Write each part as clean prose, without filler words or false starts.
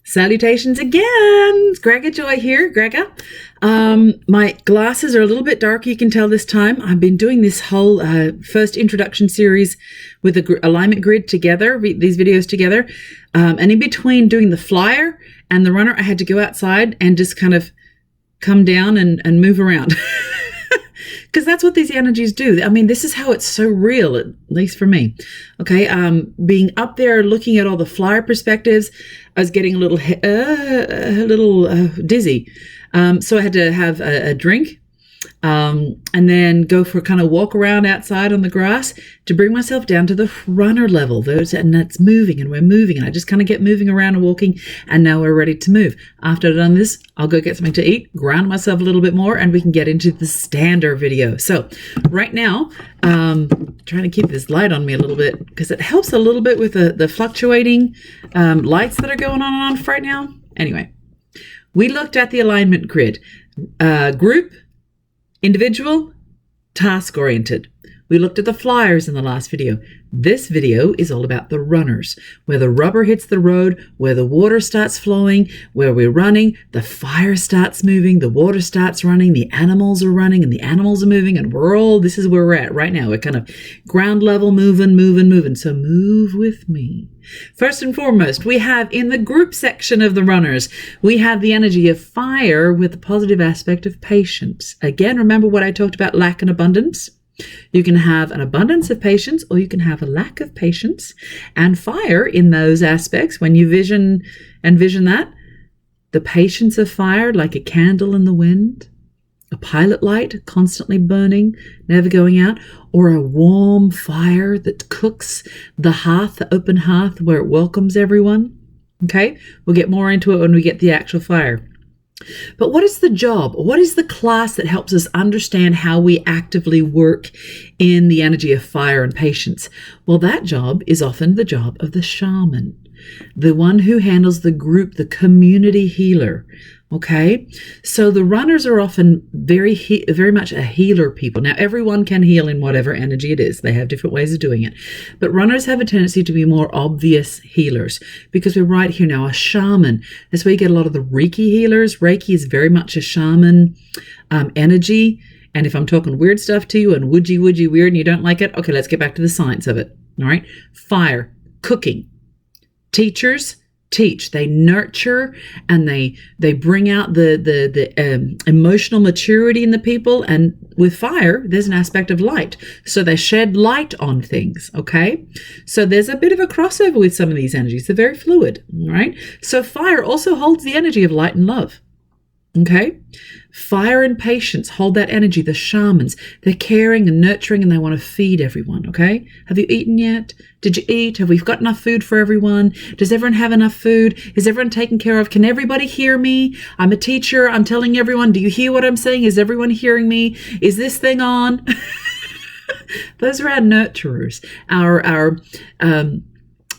Salutations again. It's Grega Joy here, Grega. My glasses are a little bit dark, you can tell this time. I've been doing this whole first introduction series with the alignment grid together, these videos together. And in between doing the flyer and the runner, I had to go outside and just kind of come down and move around. Because that's what these energies do. I mean, this is how it's so real, at least for me. Okay, being up there looking at all the flyer perspectives, I was getting a little dizzy. So I had to have a drink and then go for a kind of walk around outside on the grass to bring myself down to the runner level. And that's moving, and we're moving. And I just kind of get moving around and walking, and now we're ready to move. After I've done this, I'll go get something to eat, ground myself a little bit more, and we can get into the standard video. So right now, trying to keep this light on me a little bit because it helps a little bit with the fluctuating lights that are going on and off right now. Anyway, we looked at the alignment grid, group, individual, task-oriented. We looked at the flyers in the last video. This video is all about the runners, where the rubber hits the road, where the water starts flowing, where we're running, the fire starts moving, the water starts running, the animals are running, and the animals are moving, and this is where we're at right now. We're kind of ground level, moving. So move with me. First and foremost, we have in the group section of the runners, we have the energy of fire with the positive aspect of patience. Again, remember what I talked about, lack and abundance? You can have an abundance of patience, or you can have a lack of patience. And fire in those aspects, when you envision that, the patience of fire, like a candle in the wind, a pilot light constantly burning, never going out, or a warm fire that cooks the hearth, the open hearth where it welcomes everyone. Okay, we'll get more into it when we get the actual fire. But what is the job? What is the class that helps us understand how we actively work in the energy of fire and patience? Well, that job is often the job of the shaman, the one who handles the group, the community healer. Okay, so the runners are often very much a healer people. Now, everyone can heal in whatever energy it is. They have different ways of doing it. But runners have a tendency to be more obvious healers because we're right here now, a shaman. That's where you get a lot of the Reiki healers. Reiki is very much a shaman energy. And if I'm talking weird stuff to you and woodgy weird and you don't like it, okay, let's get back to the science of it. All right, fire, cooking, teachers, teach, they nurture, and they bring out the emotional maturity in the people. And with fire, there's an aspect of light, so they shed light on things. Okay, so there's a bit of a crossover with some of these energies. They're very fluid. All right, so fire also holds the energy of light and love. Okay, fire and patience hold that energy. The shamans, they're caring and nurturing, and they want to feed everyone. Okay, have you eaten yet? Did you eat? Have we got enough food for everyone? Does everyone have enough food? Is everyone taken care of? Can everybody hear me? I'm a teacher. I'm telling everyone, do you hear what I'm saying? Is everyone hearing me? Is this thing on? Those are our nurturers, our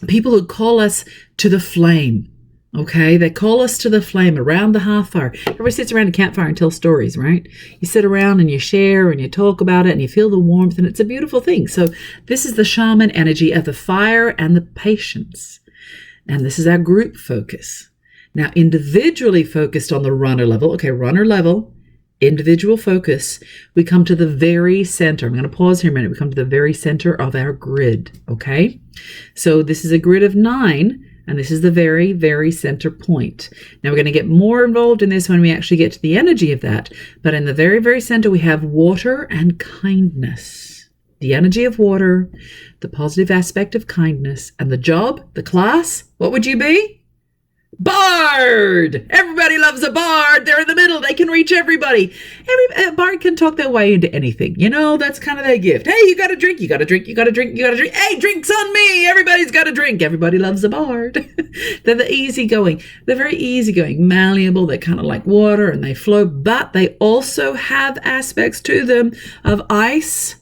people who call us to the flame. Okay, they call us to the flame around the hearth fire. Everybody sits around a campfire and tells stories, right? You sit around and you share and you talk about it and you feel the warmth, and it's a beautiful thing. So this is the shaman energy of the fire and the patience. And this is our group focus. Now, individually focused on the runner level. Okay, runner level, individual focus. We come to the very center. I'm going to pause here a minute. We come to the very center of our grid. Okay, so this is a grid of 9. And this is the very, very center point. Now, we're going to get more involved in this when we actually get to the energy of that. But in the very, very center, we have water and kindness. The energy of water, the positive aspect of kindness, and the job, the class, what would you be? Bard! Everybody loves a bard. They're in the middle. They can reach everybody. A bard can talk their way into anything. You know, that's kind of their gift. Hey, you got to drink. You got to drink. You got to drink. You got to drink. Hey, drinks on me. Everybody's got to drink. Everybody loves a bard. They're the easygoing. They're very easygoing, malleable. They're kind of like water and they flow, but they also have aspects to them of ice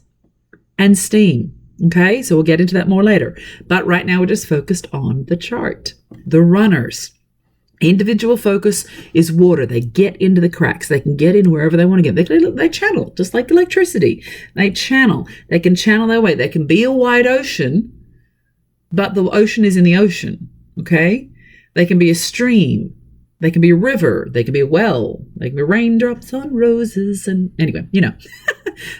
and steam. Okay, so we'll get into that more later. But right now we're just focused on the chart. The runners. Individual focus is water. They get into the cracks. They can get in wherever they want to get. They channel, just like electricity. They channel. They can channel their way. They can be a wide ocean, but the ocean is in the ocean, okay? They can be a stream. They can be a river. They can be a well. They can be raindrops on roses. And anyway,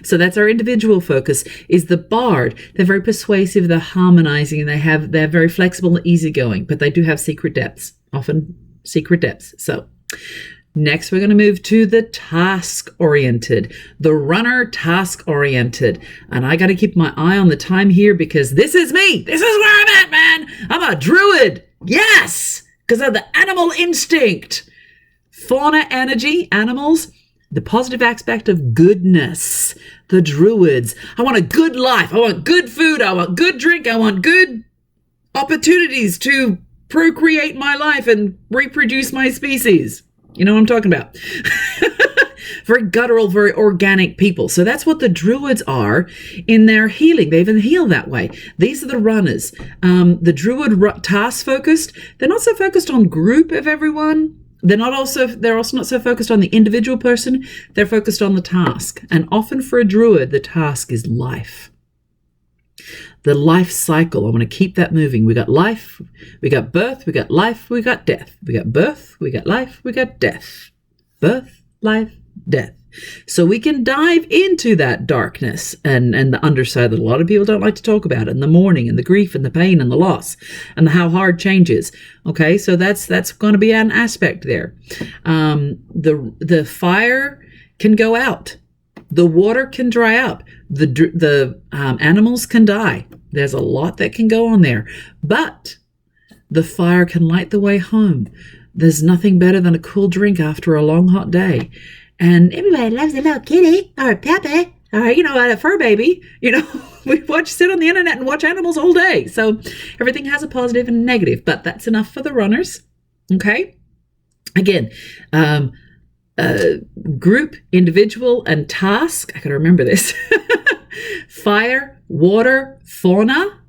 So that's our individual focus, is the bard. They're very persuasive, they're harmonizing, and they're very flexible and easygoing, but they do have secret depths, often secret depths. So next we're going to move to the task-oriented, the runner task-oriented. And I got to keep my eye on the time here because this is me. This is where I'm at, man. I'm a druid. Yes, because of the animal instinct. Fauna energy, animals. The positive aspect of goodness, the druids. I want a good life. I want good food. I want good drink. I want good opportunities to procreate my life and reproduce my species. You know what I'm talking about? Very guttural, very organic people. So that's what the druids are in their healing. They even heal that way. These are the runners. The druid task focused. They're not so focused on group of everyone. They're also not so focused on the individual person. They're focused on the task. And often for a druid, the task is life. The life cycle. I want to keep that moving. We got life, we got birth, we got life, we got death. We got birth, we got life, we got death. Birth, life, death. So we can dive into that darkness and the underside that a lot of people don't like to talk about, and the mourning and the grief and the pain and the loss and how hard change is. Okay, so that's going to be an aspect there. The fire can go out. The water can dry up. The animals can die. There's a lot that can go on there. But the fire can light the way home. There's nothing better than a cool drink after a long, hot day. And everybody loves a little kitty or a puppy or, a fur baby. We sit on the internet and watch animals all day. So everything has a positive and a negative, but that's enough for the runners. Okay. Again, group, individual, and task. I got to remember this. Fire, water, fauna,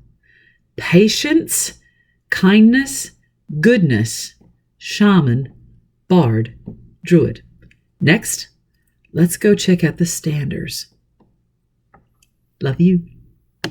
patience, kindness, goodness, shaman, bard, druid. Next, let's go check out the standers. Love you.